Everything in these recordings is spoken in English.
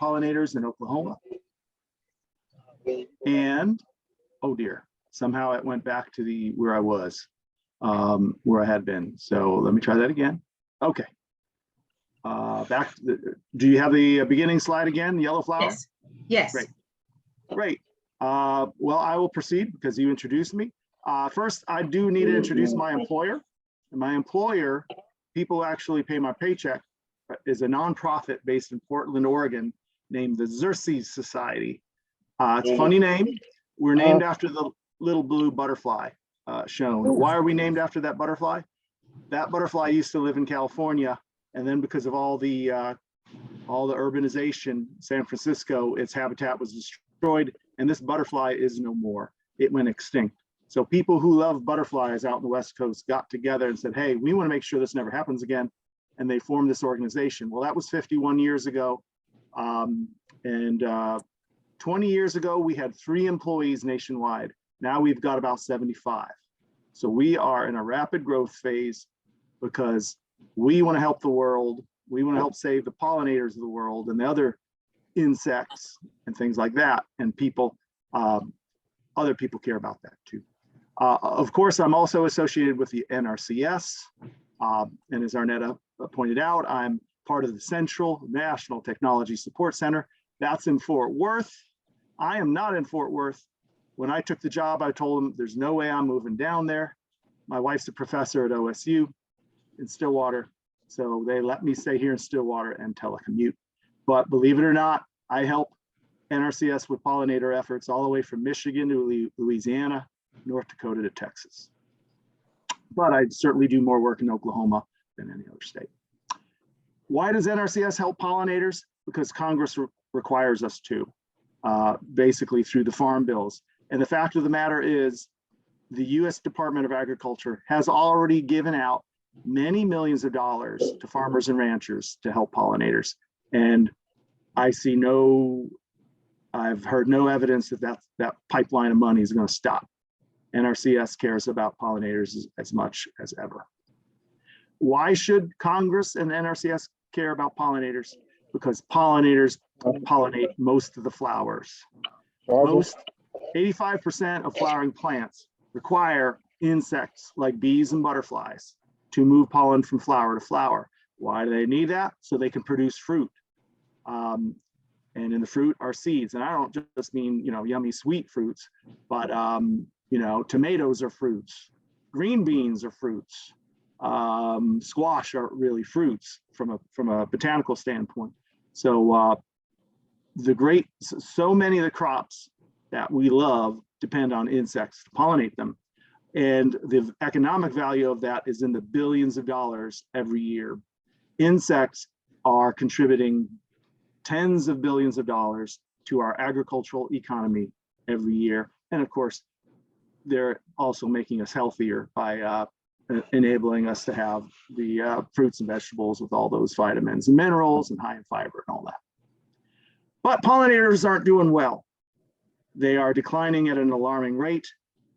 pollinators in Oklahoma. And, oh dear, somehow it went back to where I was, where I had been. So let me try that again. Okay. Back to do you have the beginning slide again, the yellow flower? Yes. Yes. Great. Great. Well, I will proceed because you introduced me. First, I do need to introduce my employer. And my employer, people actually pay my paycheck, is a nonprofit based in Portland, Oregon, named the Xerces Society. It's a funny name. We're named after the little blue butterfly shown. Why are we named after that butterfly? That butterfly used to live in California, and then because of all the urbanization, San Francisco, its habitat was destroyed, and this butterfly is no more. It went extinct. So people who love butterflies out in the West Coast got together and said, hey, we want to make sure this never happens again. And they formed this organization. Well, that was 51 years ago. 20 years ago, we had 3 employees nationwide. Now we've got about 75. So we are in a rapid growth phase because we want to help the world. We want to help save the pollinators of the world and the other insects and things like that. And people, other people care about that too. Of course, I'm also associated with the NRCS. And as Arnetta pointed out, I'm part of the Central National Technology Support Center. That's in Fort Worth. I am not in Fort Worth. When I took the job, I told them there's no way I'm moving down there. My wife's a professor at OSU in Stillwater. So they let me stay here in Stillwater and telecommute. But believe it or not, I help NRCS with pollinator efforts all the way from Michigan to Louisiana, North Dakota to Texas. But I certainly do more work in Oklahoma than any other state. Why does NRCS help pollinators? Because Congress requires us to, basically through the farm bills. And the fact of the matter is, the US Department of Agriculture has already given out many millions of dollars to farmers and ranchers to help pollinators. And I've heard no evidence that pipeline of money is going to stop. NRCS cares about pollinators as much as ever. Why should Congress and NRCS care about pollinators? Because pollinators pollinate most of the flowers. 85% of flowering plants require insects like bees and butterflies to move pollen from flower to flower. Why do they need that? So they can produce fruit. And in the fruit are seeds. And I don't just mean, yummy sweet fruits, but, tomatoes are fruits. Green beans are fruits. Squash are really fruits from a botanical standpoint. So so many of the crops that we love depend on insects to pollinate them. And the economic value of that is in the billions of dollars every year. Insects are contributing tens of billions of dollars to our agricultural economy every year. And of course, they're also making us healthier by enabling us to have the fruits and vegetables with all those vitamins and minerals and high in fiber and all that. But pollinators aren't doing well. They are declining at an alarming rate.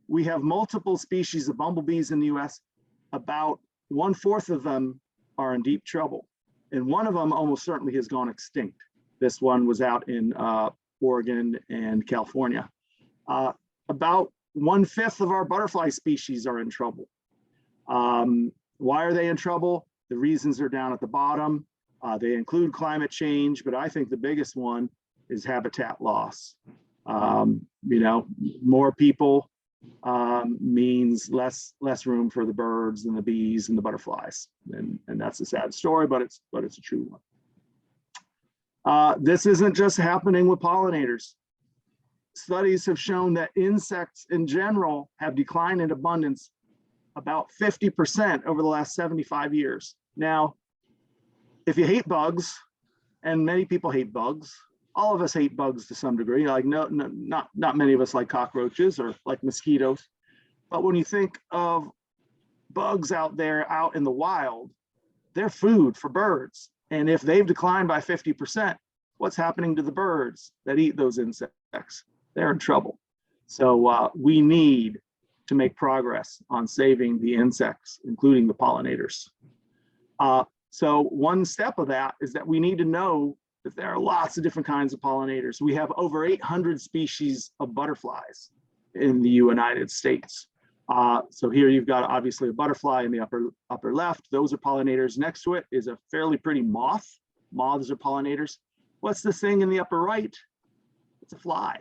We have multiple species of bumblebees in the US. About 1/4 of them are in deep trouble. And one of them almost certainly has gone extinct. This one was out in Oregon and California. About 1/5 of our butterfly species are in trouble. Why are they in trouble? The reasons are down at the bottom. They include climate change, but I think the biggest one is habitat loss. More people means less room for the birds and the bees and the butterflies, and that's a sad story, but it's a true one. This isn't just happening with pollinators. Studies have shown that insects in general have declined in abundance about 50% over the last 75 years. Now, if you hate bugs, and many people hate bugs, all of us hate bugs to some degree. Like not many of us like cockroaches or like mosquitoes. But when you think of bugs out there, out in the wild, they're food for birds. And if they've declined by 50%, what's happening to the birds that eat those insects? They're in trouble. So we need to make progress on saving the insects, including the pollinators. So one step of that is that we need to know that there are lots of different kinds of pollinators. We have over 800 species of butterflies in the United States. So here you've got obviously a butterfly in the upper left. Those are pollinators. Next to it is a fairly pretty moth. Moths are pollinators. What's this thing in the upper right? It's a fly.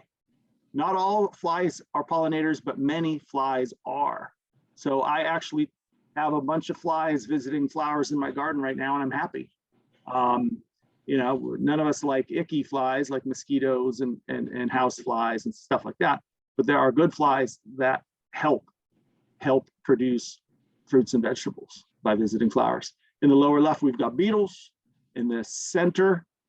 Not all flies are pollinators, but many flies are. So I actually have a bunch of flies visiting flowers in my garden right now, and I'm happy. You know, none of us like icky flies like mosquitoes and house flies and stuff like that, but there are good flies that help produce fruits and vegetables by visiting flowers. In the lower left, we've got beetles. In the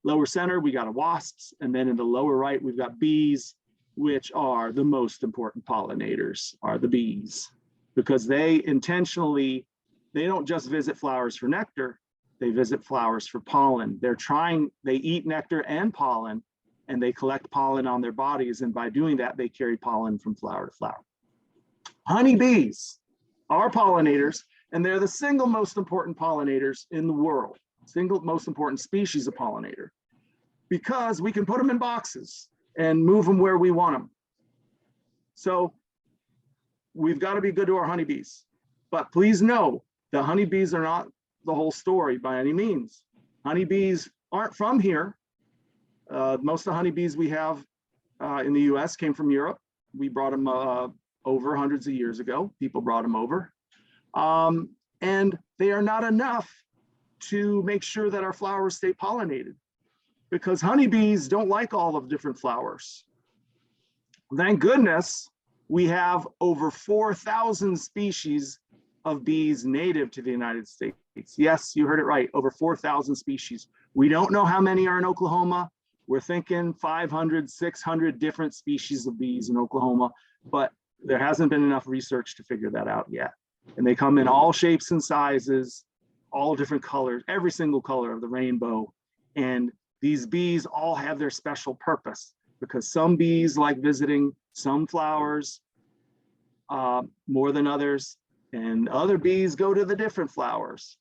lower center, we got wasps. And then in the lower right, we've got bees, which are the most important pollinators, are the bees, because they don't just visit flowers for nectar, they visit flowers for pollen. They eat nectar and pollen, and they collect pollen on their bodies. And by doing that, they carry pollen from flower to flower. Honeybees are pollinators, and they're the single most important pollinators in the world, single most important species of pollinator, because we can put them in boxes and move them where we want them. So we've got to be good to our honeybees, but please know the honeybees are not the whole story by any means. Honeybees aren't from here. Most of the honeybees we have in the US came from Europe. We brought them over hundreds of years ago. People brought them over. And they are not enough to make sure that our flowers stay pollinated, because honeybees don't like all of different flowers. Thank goodness we have over 4,000 species of bees native to the United States. Yes, you heard it right, over 4,000 species. We don't know how many are in Oklahoma. We're thinking 500, 600 different species of bees in Oklahoma, but there hasn't been enough research to figure that out yet. And they come in all shapes and sizes, all different colors, every single color of the rainbow. And these bees all have their special purpose, because some bees like visiting some flowers more than others, and other bees go to the different flowers.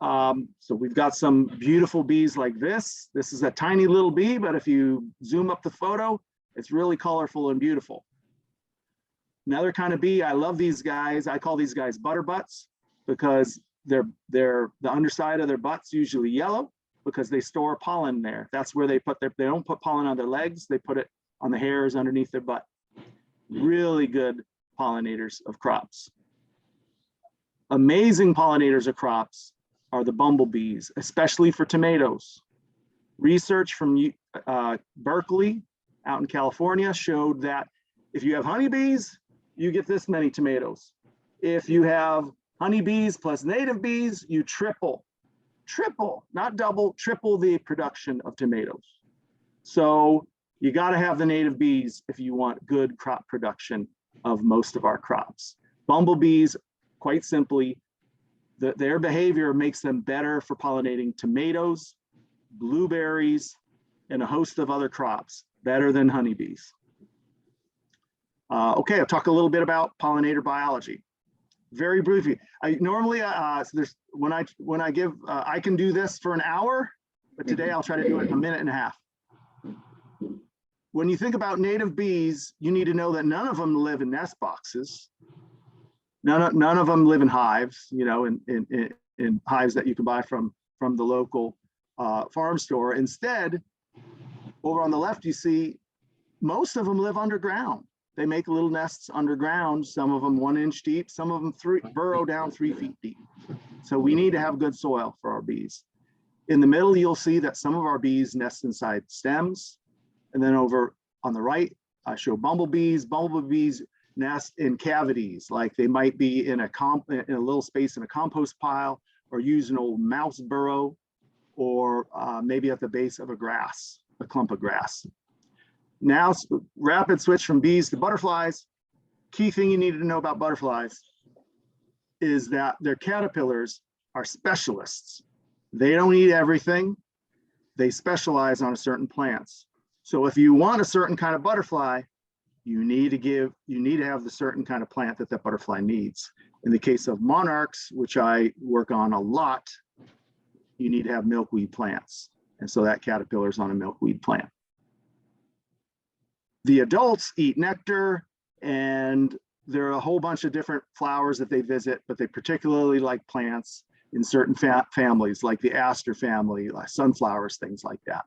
So we've got some beautiful bees like this. This is a tiny little bee, but if you zoom up the photo, it's really colorful and beautiful. Another kind of bee, I love these guys. I call these guys butterbutts, because the underside of their butt's usually yellow, because they store pollen there. That's where they don't put pollen on their legs, they put it on the hairs underneath their butt. Really good pollinators of crops. Amazing pollinators of crops are the bumblebees, especially for tomatoes. Research from Berkeley out in California showed that if you have honeybees, you get this many tomatoes. If you have honeybees plus native bees, you triple, not double, triple the production of tomatoes. So you got to have the native bees if you want good crop production of most of our crops. Bumblebees, quite simply, their behavior makes them better for pollinating tomatoes, blueberries, and a host of other crops, better than honeybees. Okay, I'll talk a little bit about pollinator biology. Very briefly, I can do this for an hour, but today I'll try to do it in a minute and a half. When you think about native bees, you need to know that none of them live in nest boxes. None of them live in hives, you know, in hives that you can buy from the local farm store. Instead, over on the left, you see most of them live underground. They make little nests underground, some of them 1 inch deep, some of them burrow down 3 feet deep. So we need to have good soil for our bees. In the middle, you'll see that some of our bees nest inside stems. And then over on the right, I show bumblebees. Bumblebees nest in cavities, like they might be in a little space in a compost pile, or use an old mouse burrow, or maybe at the base of a clump of grass. Now, rapid switch from bees to butterflies. Key thing you need to know about butterflies is that their caterpillars are specialists. They don't eat everything. They specialize on certain plants. So if you want a certain kind of butterfly, you need to have the certain kind of plant that that butterfly needs. In the case of monarchs, which I work on a lot, you need to have milkweed plants. And so that caterpillar is on a milkweed plant. The adults eat nectar, and there are a whole bunch of different flowers that they visit, but they particularly like plants in certain families, like the aster family, like sunflowers, things like that.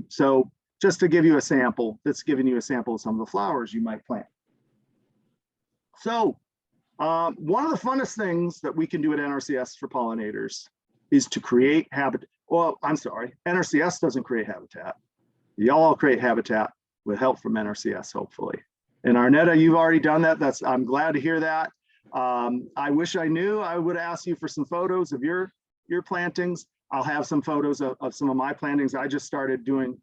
So just to give you a sample, that's giving you a sample of some of the flowers you might plant. So one of the funnest things that we can do at NRCS for pollinators is to create habitat. Well, I'm sorry, NRCS doesn't create habitat. Y'all create habitat with help from NRCS, hopefully. And Arnetta, you've already done that. I'm glad to hear that. I wish I knew. I would ask you for some photos of your plantings. I'll have some photos of some of my plantings. I just started doing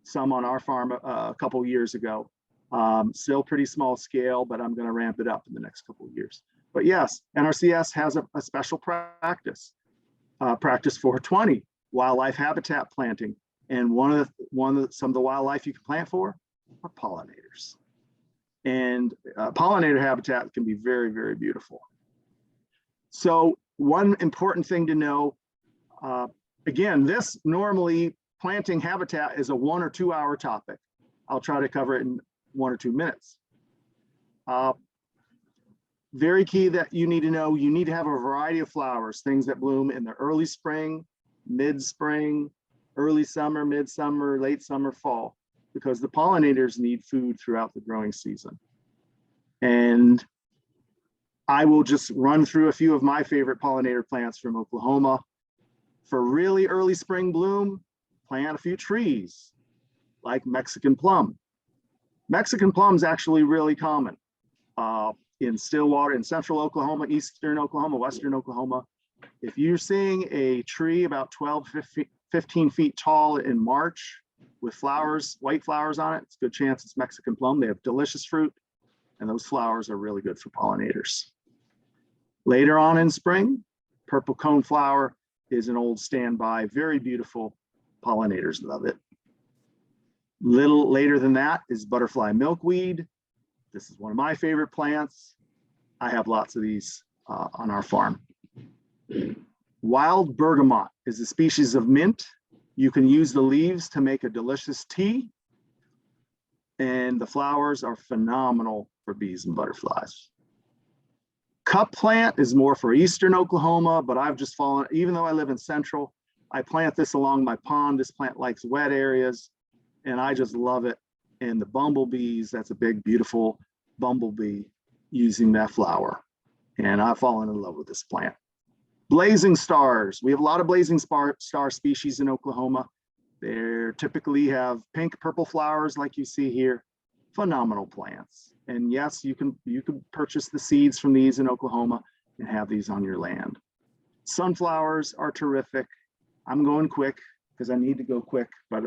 some on our farm a couple years ago. Still pretty small scale, but I'm going to ramp it up in the next couple of years. But yes, NRCS has a special practice, practice 420, wildlife habitat planting. And some of the wildlife you can plant for are pollinators. And pollinator habitat can be very, very beautiful. So one important thing to know, again, this normally planting habitat is a 1 or 2 hour topic. I'll try to cover it in 1 or 2 minutes. Very key that you need to know, you need to have a variety of flowers, things that bloom in the early spring, mid-spring, early summer, midsummer, late summer, fall, because the pollinators need food throughout the growing season. And I will just run through a few of my favorite pollinator plants from Oklahoma. For really early spring bloom, plant a few trees like Mexican plum. Mexican plum is actually really common in Stillwater, in central Oklahoma, eastern Oklahoma, western Oklahoma. If you're seeing a tree about 12, 15 feet tall in March with flowers, white flowers on it, it's a good chance it's Mexican plum. They have delicious fruit, and those flowers are really good for pollinators. Later on in spring, purple coneflower is an old standby, very beautiful. Pollinators love it. Little later than that is butterfly milkweed. This is one of my favorite plants. I have lots of these on our farm. Wild bergamot is a species of mint. You can use the leaves to make a delicious tea. And the flowers are phenomenal for bees and butterflies. Cup plant is more for eastern Oklahoma, but I've just fallen, even though I live in central, I plant this along my pond. This plant likes wet areas, and I just love it. And the bumblebees, that's a big, beautiful bumblebee using that flower. And I've fallen in love with this plant. Blazing stars. We have a lot of blazing star species in Oklahoma. They typically have pink, purple flowers like you see here. Phenomenal plants. And yes, you can purchase the seeds from these in Oklahoma and have these on your land. Sunflowers are terrific. I'm going quick because I need to go quick, but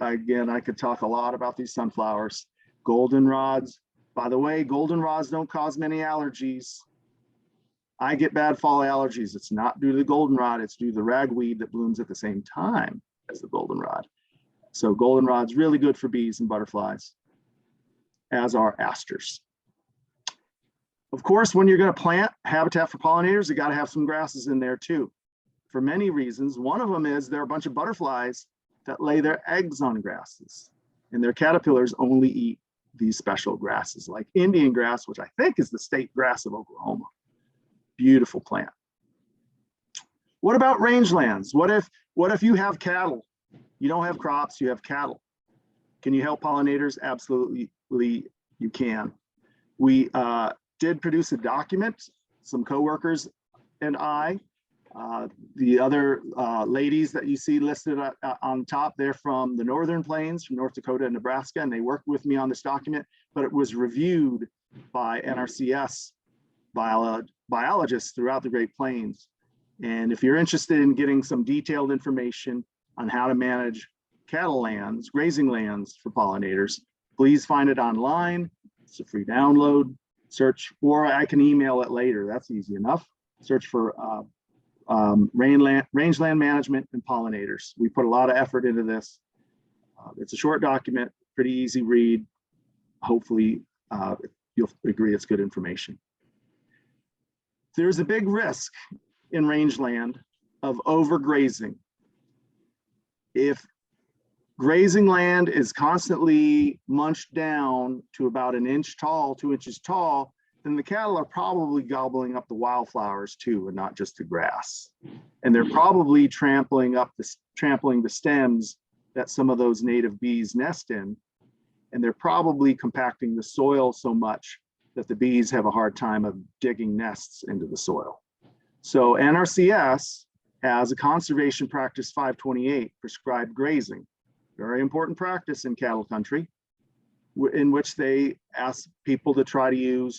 again, I could talk a lot about these sunflowers. Goldenrods. By the way, goldenrods don't cause many allergies. I get bad fall allergies. It's not due to the goldenrod, it's due to the ragweed that blooms at the same time as the goldenrod. So goldenrod's really good for bees and butterflies, as are asters. Of course, when you're going to plant habitat for pollinators, you got to have some grasses in there too, for many reasons. One of them is there are a bunch of butterflies that lay their eggs on grasses, and their caterpillars only eat these special grasses like Indian grass, which I think is the state grass of Oklahoma. Beautiful plant. What about rangelands? What if you have cattle? You don't have crops, you have cattle. Can you help pollinators? Absolutely, you can. We did produce a document, some coworkers and I. The other ladies that you see listed on top, they're from the Northern Plains, from North Dakota and Nebraska, and they worked with me on this document, but it was reviewed by NRCS biologists throughout the Great Plains. And if you're interested in getting some detailed information on how to manage cattle lands, grazing lands for pollinators, please find it online. It's a free download. Search, or I can email it later. That's easy enough. Search for rangeland management and pollinators. We put a lot of effort into this. It's a short document, pretty easy read. Hopefully you'll agree it's good information. There's a big risk in rangeland of overgrazing. If grazing land is constantly munched down to about an inch tall, 2 inches tall, then the cattle are probably gobbling up the wildflowers too, and not just the grass. And they're probably trampling the stems that some of those native bees nest in. And they're probably compacting the soil so much that the bees have a hard time of digging nests into the soil. So NRCS has a conservation practice 528, prescribed grazing, very important practice in cattle country, in which they ask people to try to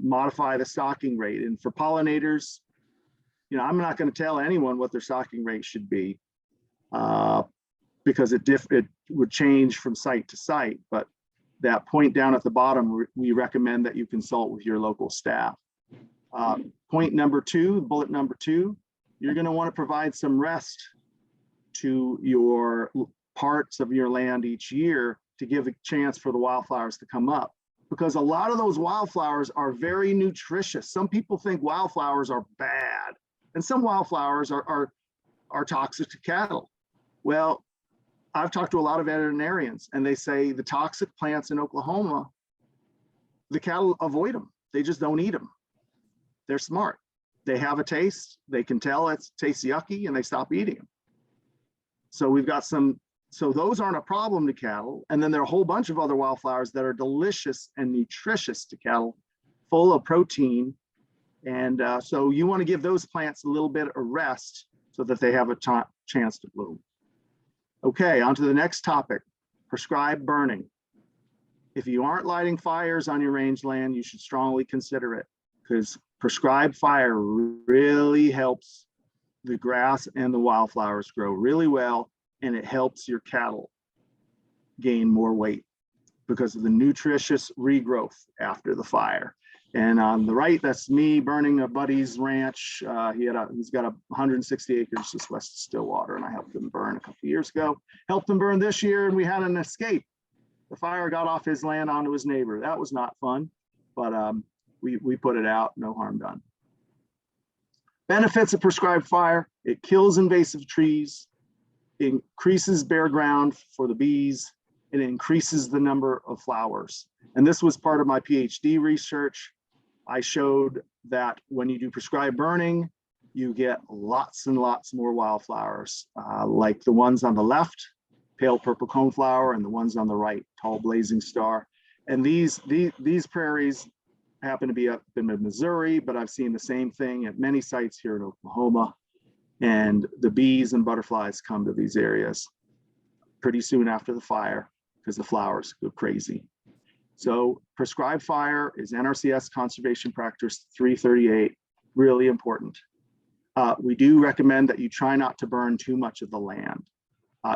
modify the stocking rate. And for pollinators, I'm not going to tell anyone what their stocking rate should be because it would change from site to site. But that point down at the bottom, we recommend that you consult with your local staff. Point number 2, bullet number 2, you're going to want to provide some rest to your parts of your land each year to give a chance for the wildflowers to come up, because a lot of those wildflowers are very nutritious. Some people think wildflowers are bad, and some wildflowers are toxic to cattle. Well, I've talked to a lot of veterinarians, and they say the toxic plants in Oklahoma, the cattle avoid them. They just don't eat them. They're smart. They have a taste. They can tell it tastes yucky, and they stop eating them. So we've got so those aren't a problem to cattle. And then there are a whole bunch of other wildflowers that are delicious and nutritious to cattle, full of protein. And so you want to give those plants a little bit of rest so that they have a chance to bloom. Okay, on to the next topic, prescribed burning. If you aren't lighting fires on your rangeland, you should strongly consider it, because prescribed fire really helps the grass and the wildflowers grow really well, and it helps your cattle gain more weight because of the nutritious regrowth after the fire. And on the right, that's me burning a buddy's ranch. He's got 160 acres just west of Stillwater, and I helped him burn a couple of years ago. Helped him burn this year, and we had an escape. The fire got off his land onto his neighbor. That was not fun, but we put it out, no harm done. Benefits of prescribed fire: it kills invasive trees, it increases bare ground for the bees, it increases the number of flowers. And this was part of my PhD research. I showed that when you do prescribed burning, you get lots and lots more wildflowers, like the ones on the left, pale purple coneflower, and the ones on the right, tall blazing star. And these prairies happen to be up in Missouri, but I've seen the same thing at many sites here in Oklahoma. And the bees and butterflies come to these areas pretty soon after the fire because the flowers go crazy. So prescribed fire is NRCS Conservation Practice 338, really important. We do recommend that you try not to burn too much of the land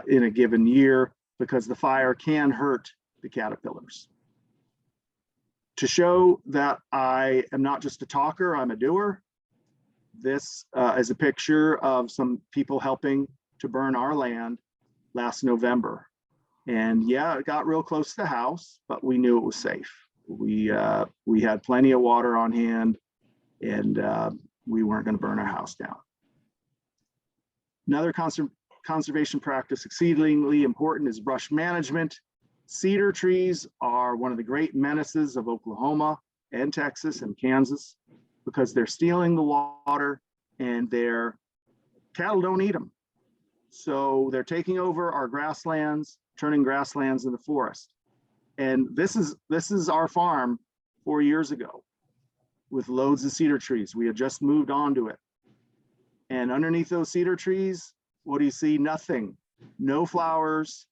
in a given year, because the fire can hurt the caterpillars. To show that I am not just a talker, I'm a doer, this is a picture of some people helping to burn our land last November. And yeah, it got real close to the house, but we knew it was safe. We had plenty of water on hand, and we weren't going to burn our house down. Another conservation practice exceedingly important is brush management. Cedar trees are one of the great menaces of Oklahoma and Texas and Kansas, because they're stealing the water and their cattle don't eat them. So they're taking over our grasslands, turning grasslands into forest. And this is our farm 4 years ago with loads of cedar trees. We had just moved on to it. And underneath those cedar trees, what do you see? Nothing, no flowers,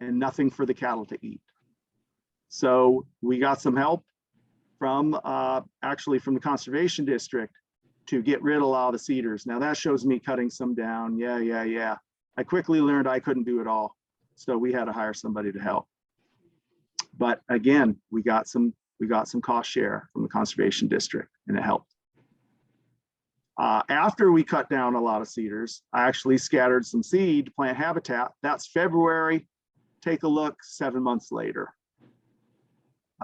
and nothing for the cattle to eat. So we got some help from actually from the conservation district to get rid of a lot of the cedars. Now that shows me cutting some down. Yeah. I quickly learned I couldn't do it all, so we had to hire somebody to help. But again, we got some cost share from the conservation district, and it helped. After we cut down a lot of cedars, I actually scattered some seed to plant habitat. That's February. Take a look 7 months later.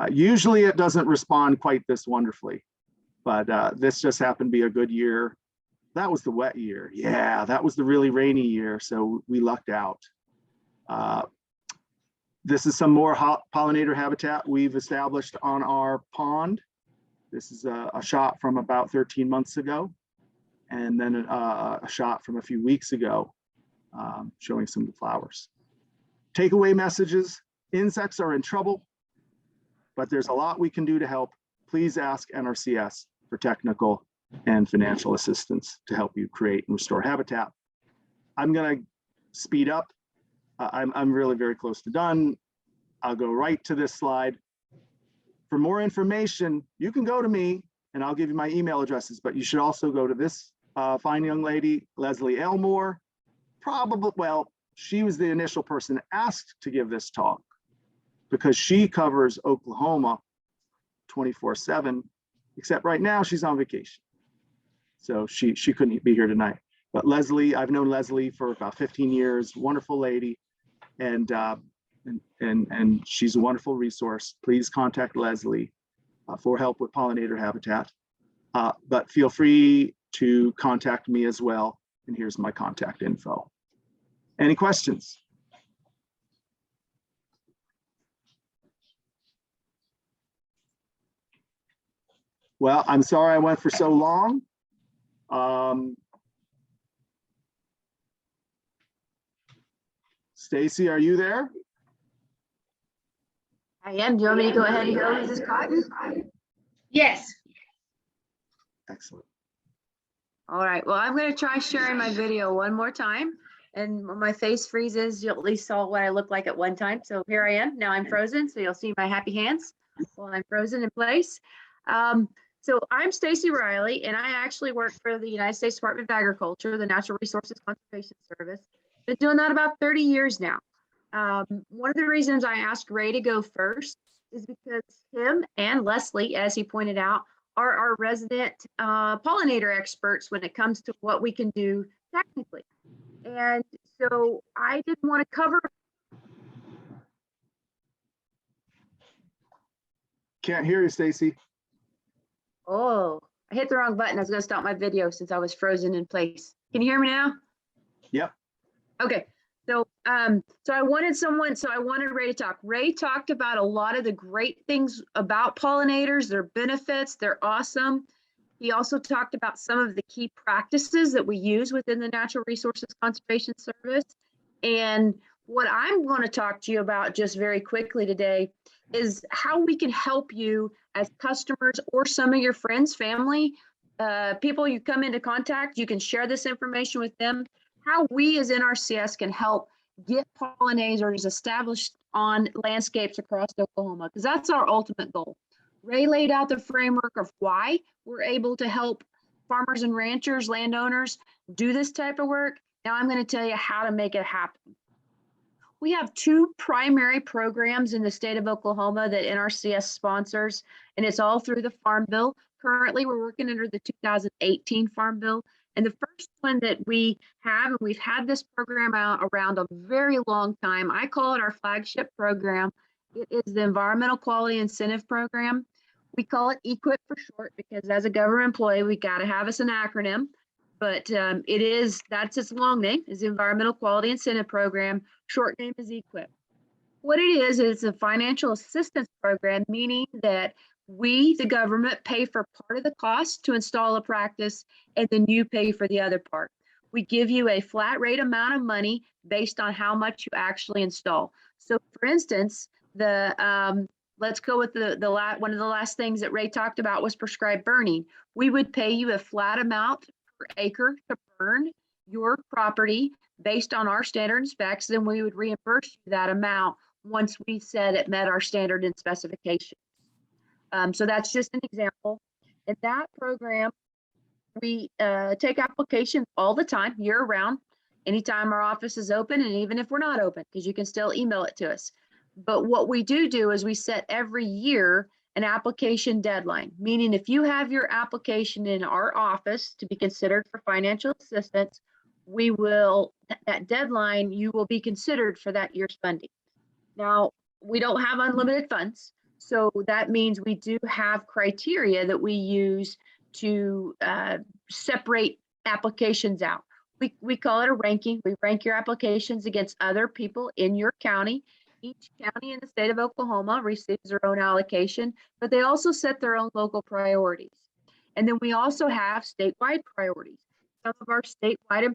Usually it doesn't respond quite this wonderfully, but this just happened to be a good year. That was the wet year. Yeah, that was the really rainy year. So we lucked out. This is some more pollinator habitat we've established on our pond. This is a shot from about 13 months ago, and then a shot from a few weeks ago, showing some of the flowers. Takeaway messages: insects are in trouble, but there's a lot we can do to help. Please ask NRCS for technical and financial assistance to help you create and restore habitat. I'm going to speed up. I'm really very close to done. I'll go right to this slide. For more information, you can go to me and I'll give you my email addresses, but you should also go to this fine young lady, Leslie Elmore. Probably, well, she was the initial person asked to give this talk because she covers Oklahoma 24/7, except right now she's on vacation. So she couldn't be here tonight. But Leslie, I've known Leslie for about 15 years, wonderful lady, and she's a wonderful resource. Please contact Leslie for help with pollinator habitat. But feel free to contact me as well. And here's my contact info. Any questions? Well, I'm sorry I went for so long. Stacy, are you there? I am. Do you want me to go ahead and go, Mrs. Cotton? Yes. Excellent. All right. Well, I'm going to try sharing my video one more time. And when my face freezes, you at least saw what I looked like at one time. So here I am. Now I'm frozen. So you'll see my happy hands while I'm frozen in place. So I'm Stacy Riley, and I actually work for the United States Department of Agriculture, the Natural Resources Conservation Service. Been doing that about 30 years now. One of the reasons I asked Ray to go first is because him and Leslie, as he pointed out, are our resident pollinator experts when it comes to what we can do technically. And so I didn't want to cover. Can't hear you, Stacy. Oh, I hit the wrong button. I was going to stop my video since I was frozen in place. Can you hear me now? Yep. Okay. So, so I wanted Ray to talk. Ray talked about a lot of the great things about pollinators, their benefits, they're awesome. He also talked about some of the key practices that we use within the Natural Resources Conservation Service. And what I'm going to talk to you about just very quickly today is how we can help you as customers or some of your friends, family, people you come into contact, you can share this information with them, how we as NRCS can help get pollinators established on landscapes across Oklahoma, because that's our ultimate goal. Ray laid out the framework of why we're able to help farmers and ranchers, landowners do this type of work. Now I'm going to tell you how to make it happen. We have two primary programs in the state of Oklahoma that NRCS sponsors, and it's all through the Farm Bill. Currently, we're working under the 2018 Farm Bill. And the first one that we have, and we've had this program out around a very long time, I call it our flagship program. It is the Environmental Quality Incentive Program. We call it EQIP for short because as a government employee, we got to have us an acronym. But that's its long name, is the Environmental Quality Incentive Program. Short name is EQIP. What it is, it's a financial assistance program, meaning that we, the government, pay for part of the cost to install a practice, and then you pay for the other part. We give you a flat rate amount of money based on how much you actually install. So for instance, let's go with one of the last things that Ray talked about was prescribed burning. We would pay you a flat amount per acre to burn your property based on our standard and specs, then we would reimburse you that amount once we said it met our standard and specifications. So that's just an example. In that program, we take applications all the time, year round, anytime our office is open, and even if we're not open, because you can still email it to us. But what we do is we set every year an application deadline, meaning if you have your application in our office to be considered for financial assistance, we will, that deadline, you will be considered for that year's funding. Now, we don't have unlimited funds. So that means we do have criteria that we use to separate applications out. We call it a ranking. We rank your applications against other people in your county. Each county in the state of Oklahoma receives their own allocation, but they also set their own local priorities. And then we also have statewide priorities. Some of our statewide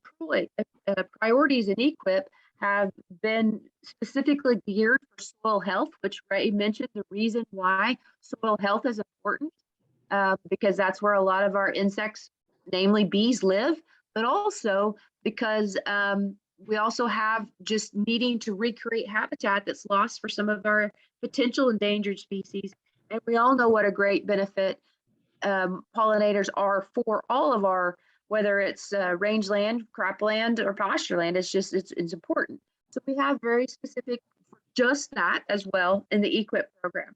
priorities in EQIP have been specifically geared for soil health, which Ray mentioned the reason why soil health is important, because that's where a lot of our insects, namely bees, live, but also because we also have just needing to recreate habitat that's lost for some of our potential endangered species. And we all know what a great benefit pollinators are for all of our, whether it's rangeland, cropland, or pasture land. It's just, it's important. So we have very specific for just that as well in the EQIP program.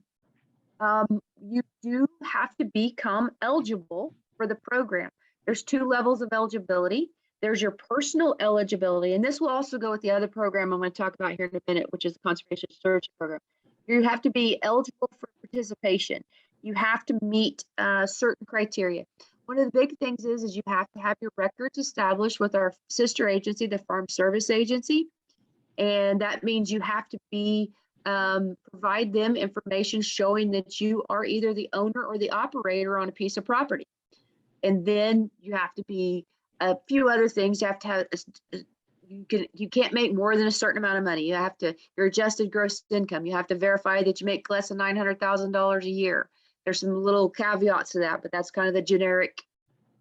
You do have to become eligible for the program. There's 2 levels of eligibility. There's your personal eligibility, and this will also go with the other program I'm going to talk about here in a minute, which is the Conservation Stewardship Program. You have to be eligible for participation. You have to meet certain criteria. One of the big things is you have to have your records established with our sister agency, the Farm Service Agency, and that means you have to be provide them information showing that you are either the owner or the operator on a piece of property. And then you have to be a few other things. You have to have, you can't make more than a certain amount of money. You have to, your adjusted gross income, you have to verify that you make less than $900,000 a year. There's some little caveats to that, but that's kind of the generic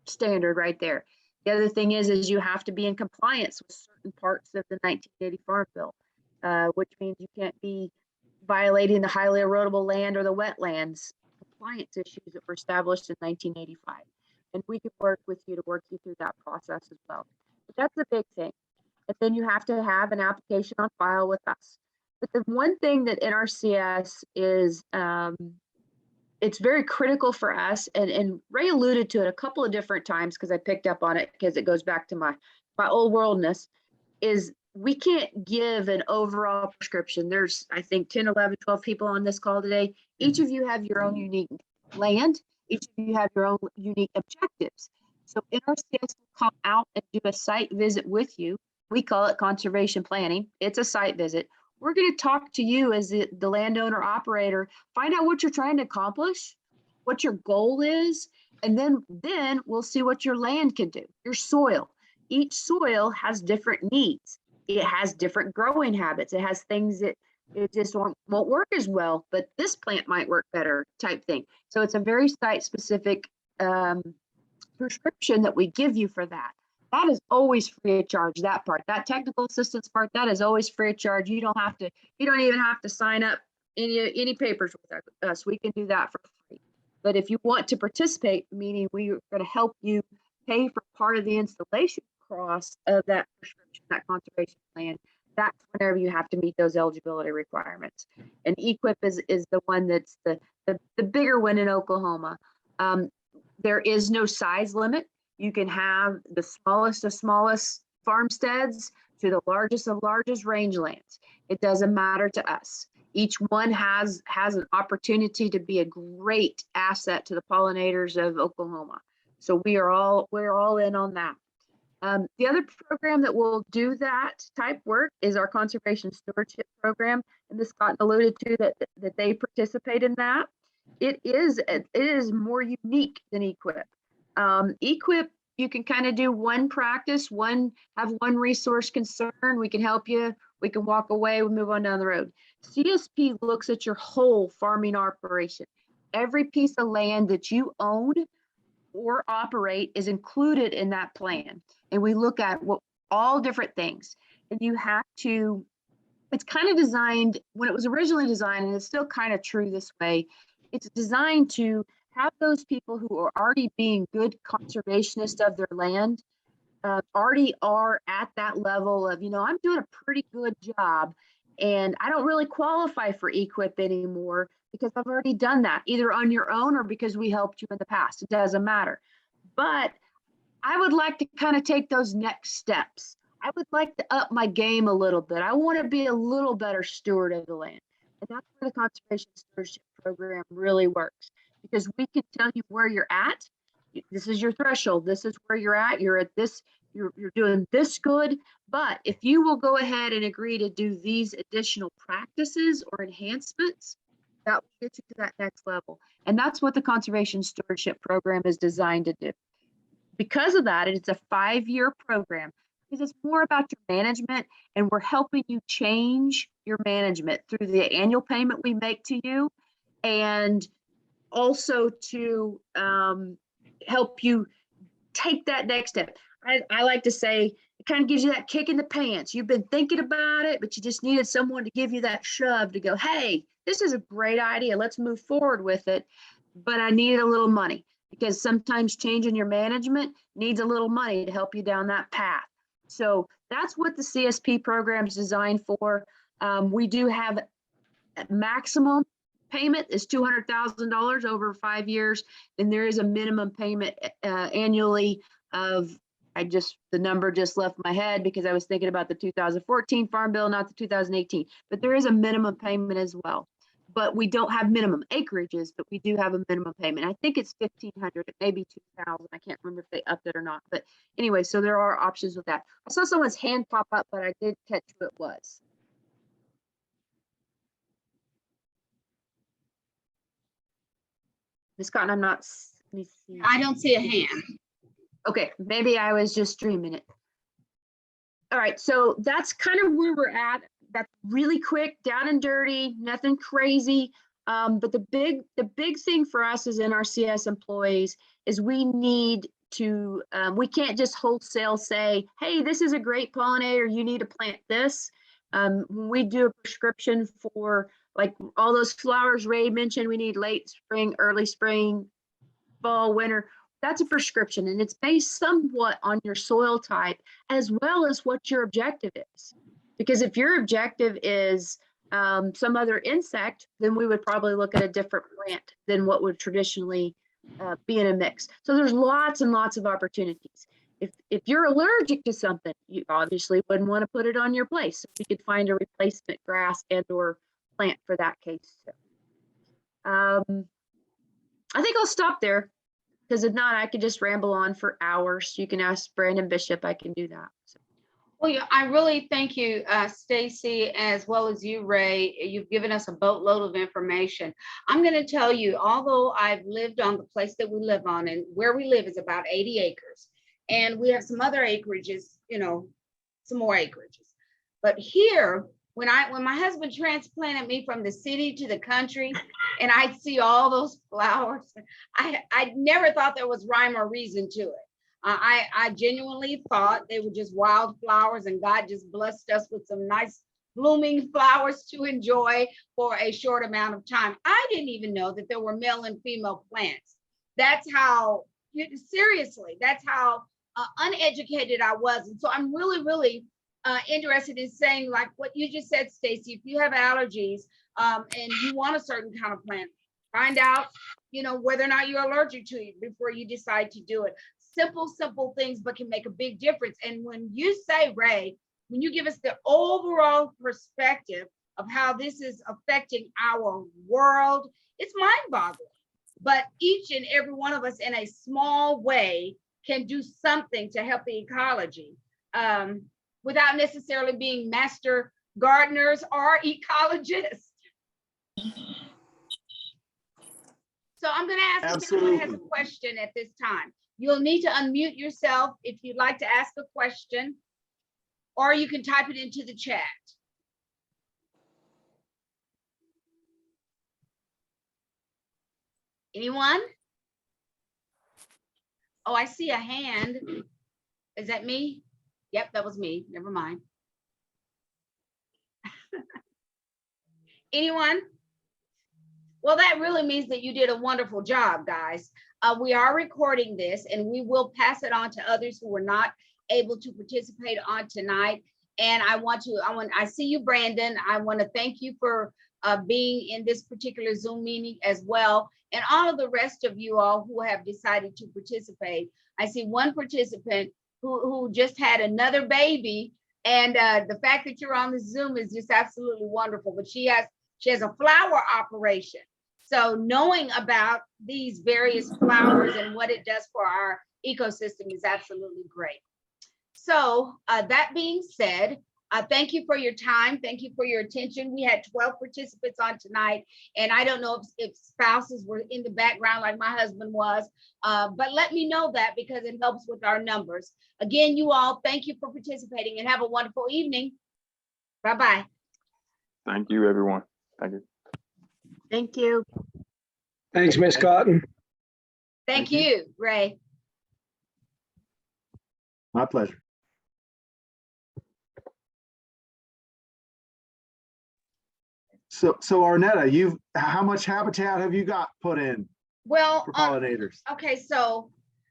standard right there. The other thing is you have to be in compliance with certain parts of the 1980 Farm Bill, which means you can't be violating the highly erodible land or the wetlands compliance issues that were established in 1985. And we can work with you to work you through that process as well. But that's the big thing. And then you have to have an application on file with us. But the one thing that NRCS is, it's very critical for us, and Ray alluded to it a couple of different times because I picked up on it because it goes back to my old worldness, is we can't give an overall prescription. There's, I think, 10, 11, 12 people on this call today. Each of you have your own unique land. Each of you have your own unique objectives. So NRCS will come out and do a site visit with you. We call it conservation planning. It's a site visit. We're going to talk to you as the landowner operator, find out what you're trying to accomplish, what your goal is, and then we'll see what your land can do, your soil. Each soil has different needs. It has different growing habits. It has things that it just won't work as well, but this plant might work better type thing. So it's a very site-specific prescription that we give you for that. That is always free of charge, that part. That technical assistance part, that is always free of charge. You don't even have to sign up any papers with us. We can do that for free. But if you want to participate, meaning we are going to help you pay for part of the installation cost of that prescription, that conservation plan, that's whenever you have to meet those eligibility requirements. And EQIP is the one that's the bigger one in Oklahoma. There is no size limit. You can have the smallest of smallest farmsteads to the largest of largest rangelands. It doesn't matter to us. Each one has an opportunity to be a great asset to the pollinators of Oklahoma. So we're all in on that. The other program that will do that type work is our Conservation Stewardship Program, and Ms. Cotton alluded to that they participate in that. It is more unique than EQIP. EQIP, you can kind of do one practice, have one resource concern. We can help you. We can walk away. We move on down the road. CSP looks at your whole farming operation. Every piece of land that you own or operate is included in that plan. And we look at all different things. And you have to, it's kind of designed, when it was originally designed, and it's still kind of true this way, it's designed to have those people who are already being good conservationists of their land, already are at that level of, I'm doing a pretty good job and I don't really qualify for EQIP anymore because I've already done that either on your own or because we helped you in the past. It doesn't matter. But I would like to kind of take those next steps. I would like to up my game a little bit. I want to be a little better steward of the land. And that's where the Conservation Stewardship Program really works, because we can tell you where you're at. this is your threshold. This is where you're at. You're at this, you're doing this good. But if you will go ahead and agree to do these additional practices or enhancements, that will get you to that next level. And that's what the conservation stewardship program is designed to do. Because of that, it's a 5-year program, because it's more about your management, and we're helping you change your management through the annual payment we make to you, and also to help you take that next step. I like to say it kind of gives you that kick in the pants. You've been thinking about it, but you just needed someone to give you that shove to go, hey, this is a great idea. Let's move forward with it. But I needed a little money, because sometimes changing your management needs a little money to help you down that path. So that's what the CSP program is designed for. We do have a maximum payment is $200,000 over 5 years, and there is a minimum payment annually of, the number just left my head because I was thinking about the 2014 Farm Bill, not the 2018, but there is a minimum payment as well. But we don't have minimum acreages, but we do have a minimum payment. I think it's 1,500, it may be 2,000. I can't remember if they upped it or not. But anyway, so there are options with that. I saw someone's hand pop up, but I did catch who it was. Ms. Cotton, I'm not, let me see. I don't see a hand. Okay, maybe I was just dreaming it. All right, so that's kind of where we're at. That's really quick, down and dirty, nothing crazy. But the big thing for us as NRCS employees is we need to, we can't just wholesale say, hey, this is a great pollinator, you need to plant this. When we do a prescription for like all those flowers Ray mentioned, we need late spring, early spring, fall, winter. That's a prescription, and it's based somewhat on your soil type as well as what your objective is. Because if your objective is some other insect, then we would probably look at a different plant than what would traditionally be in a mix. So there's lots and lots of opportunities. If you're allergic to something, you obviously wouldn't want to put it on your place. So we could find a replacement grass and or plant for that case. I think I'll stop there, because if not, I could just ramble on for hours. You can ask Brandon Bishop, I can do that. So. Well, yeah, I really thank you, Stacy, as well as you, Ray. You've given us a boatload of information. I'm going to tell you, although I've lived on the place that we live on, and where we live is about 80 acres, and we have some other acreages, you know, some more acreages. But here, when my husband transplanted me from the city to the country, and I'd see all those flowers, I never thought there was rhyme or reason to it. I genuinely thought they were just wildflowers, and God just blessed us with some nice blooming flowers to enjoy for a short amount of time. I didn't even know that there were male and female plants. That's how, seriously, that's how uneducated I was. And so I'm really, really interested in saying, like what you just said, Stacy, if you have allergies and you want a certain kind of plant, find out, you know, whether or not you're allergic to it before you decide to do it. Simple things, but can make a big difference. And when you say, Ray, when you give us the overall perspective of how this is affecting our world, it's mind-boggling. But each and every one of us in a small way can do something to help the ecology without necessarily being master gardeners or ecologists. So I'm going to ask if anyone has a question at this time. You'll need to unmute yourself if you'd like to ask a question, or you can type it into the chat. Anyone? Oh, I see a hand. Is that me? Yep, that was me. Never mind. Anyone? Well, that really means that you did a wonderful job, guys. We are recording this, and we will pass it on to others who were not able to participate on tonight. And I see you, Brandon. I want to thank you for being in this particular Zoom meeting as well. And all of the rest of you all who have decided to participate. I see one participant who just had another baby. And the fact that you're on the Zoom is just absolutely wonderful. But she has a flower operation. So knowing about these various flowers and what it does for our ecosystem is absolutely great. So that being said, thank you for your time. Thank you for your attention. We had 12 participants on tonight, and I don't know if spouses were in the background like my husband was, but let me know that because it helps with our numbers. Again, you all, thank you for participating and have a wonderful evening. Bye-bye. Thank you, everyone. Thank you. Thank you. Thanks, Ms. Cotton. Thank Thank you. you, Ray. My pleasure. So Arnetta, how much habitat have you got put in Well, for pollinators? okay, so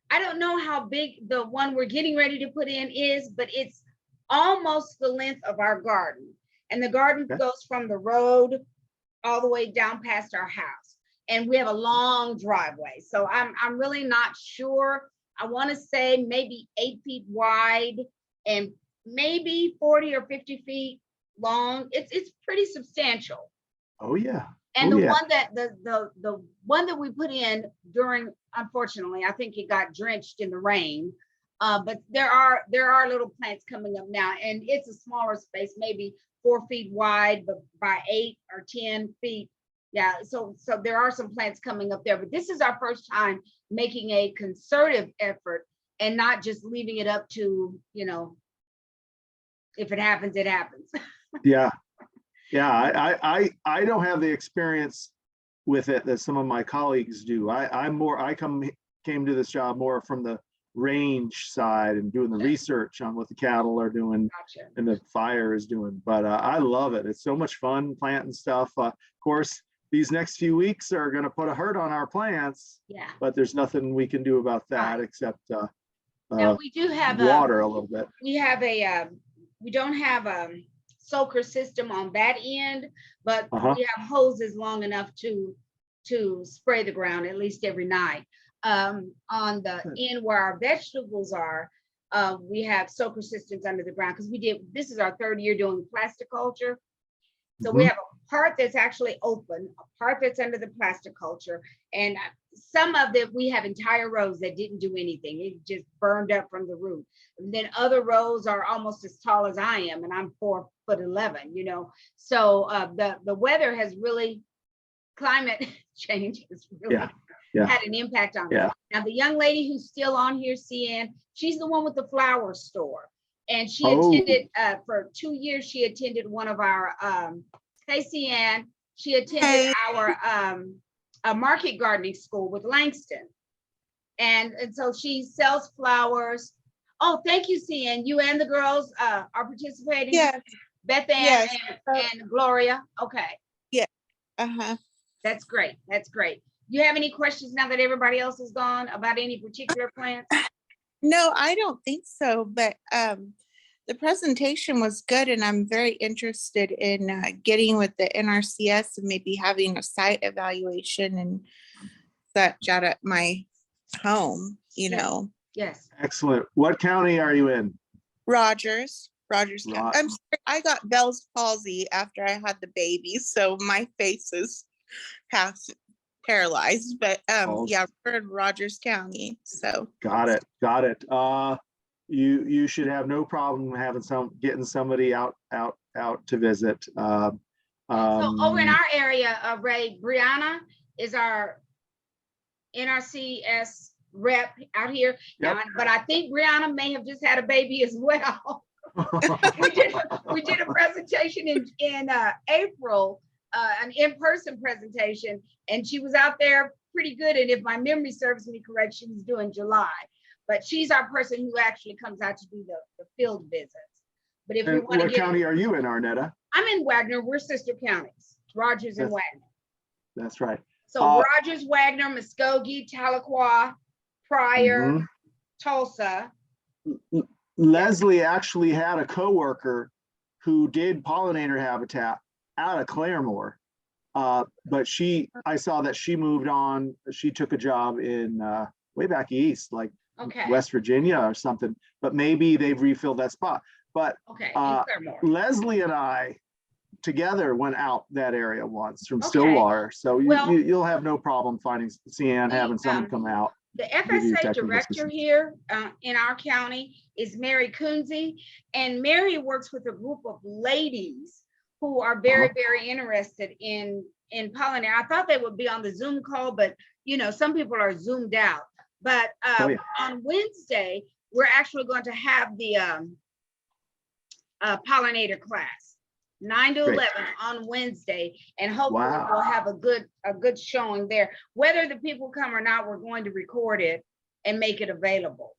I don't know how big the one we're getting ready to put in is, but it's almost the length of our garden. And the garden Okay. goes from the road all the way down past our house. And we have a long driveway. So I'm really not sure. I want to say maybe 8 feet wide and maybe 40 or 50 feet long. It's pretty substantial. Oh yeah. And Oh, the yeah. one that the one that we put in during, unfortunately, I think it got drenched in the rain. But there are little plants coming up now, and it's a smaller space, maybe 4 feet wide, but by 8 or 10 feet. Yeah, so there are some plants coming up there, but this is our first time making a concerted effort and not just leaving it up to, you know, if it happens, it happens. Yeah. Yeah. I don't have the experience with it that some of my colleagues do. I came to this job more from the range side and doing the research on what the cattle are doing Gotcha. and the fire is doing. But I love it. It's so much fun planting stuff. Of course, these next few weeks are going to put a hurt on our plants, Yeah. but there's nothing we can do about that Right. except Now we do have water a little bit. we have we don't have a soaker system on that end, but we have hoses long enough to spray the ground at least every night. On the end where our vegetables are, we have soaker systems under the ground because this is our 3rd year doing plasticulture. So we have a part that's actually open, a part that's under the plasticulture, and some of them we have entire rows that didn't do anything. It just burned up from the root. And then other rows are almost as tall as I am, and I'm 4'11", you know. So the weather has really, climate change has really had an impact on us. Now the young lady who's still on here, CN, she's the one with the flower store. And she attended for 2 years, she attended one of our Stacey Ann, she attended our market gardening school with Langston. And so she sells flowers. Oh, thank you, CN. You and the girls are participating? Yes. Beth Ann and Gloria. Okay. Yeah. That's great. That's great. You have any questions now that everybody else is gone about any particular plants? No, I don't think so, but the presentation was good, and I'm very interested in getting with the NRCS and maybe having a site evaluation and such out at my home, you know. Yes. Excellent. What county are you in? Rogers County. I'm sorry, I got Bell's palsy after I had the baby, so my face is half paralyzed, but yeah, we're in Rogers County, so. Got it. You should have no problem getting somebody out to visit. So over in our area, Ray, Brianna is our NRCS rep out here. Yep. But I think Brianna may have just had a baby as well. we did a presentation in April, an in-person presentation, and she was out there pretty good. And if my memory serves me correct, she was doing July. But she's our person who actually comes out to do the field visits. But if we want to what county are you in, Arnetta? I'm in Wagner. We're sister counties, Rogers and Wagner. That's right. So Rogers, Wagner, Muskogee, Tahlequah, Pryor, Tulsa. Leslie actually had a coworker who did pollinator habitat out of Claremore, but I saw that she moved on. She took a job in way back east, like West Virginia or something. But maybe they've refilled that spot. But Leslie and I together went out that area once from Okay. Stillwater. So Well- you'll have no problem finding CN, having someone come out. The Give you FSA technical director assistance. here in our county is Mary Coonsey, and Mary works with a group of ladies who are very, very interested in pollinator. I thought they would be on the Zoom call, but you know, some people are zoomed out. But Oh, yeah. on Wednesday, we're actually going to have the pollinator class, 9 to Great. 11 on Wednesday, and hopefully Wow. we'll have a good showing there. Whether the people come or not, we're going to record it and make it available.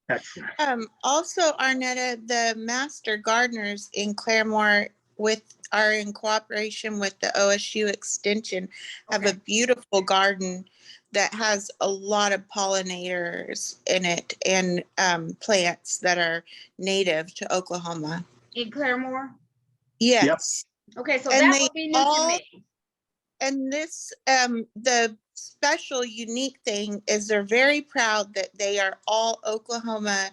Excellent. Also, Arnetta, the master gardeners in Claremore are in cooperation with the OSU Extension, have a Okay. beautiful garden that has a lot of pollinators in it and plants that are native to Oklahoma. In Claremore? Yes. Okay, so And that they would be new to all- me. And this, the special unique thing is they're very proud that they are all Oklahoma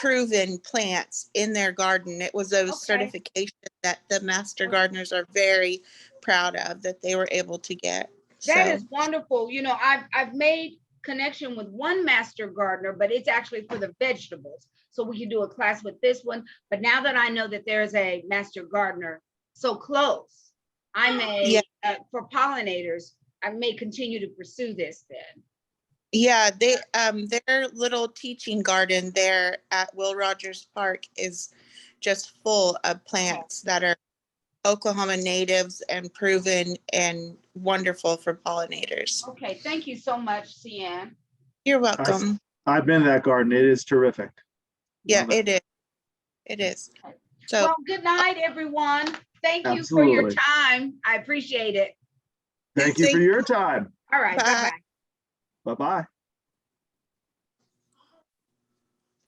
proven plants in their garden. It was those Okay. certifications that the master gardeners are very proud of that they were able to get. That So, is wonderful. You know, I've made connection with one master gardener, but it's actually for the vegetables. So we can do a class with this one. But now that I know that there's a master gardener so close, I may, for pollinators, I may continue to pursue this then. yeah, their little teaching garden there at Will Rogers Park is just full of plants that are Oklahoma natives and proven and wonderful for pollinators. Okay, thank you so much, CN. You're welcome. I've been to that garden. It is terrific. Yeah, Love it. it is. It is. So, Well, good night, everyone. Thank you for your Absolutely. time. I appreciate it. Thank you for your time. All right, Bye. bye-bye. Bye-bye.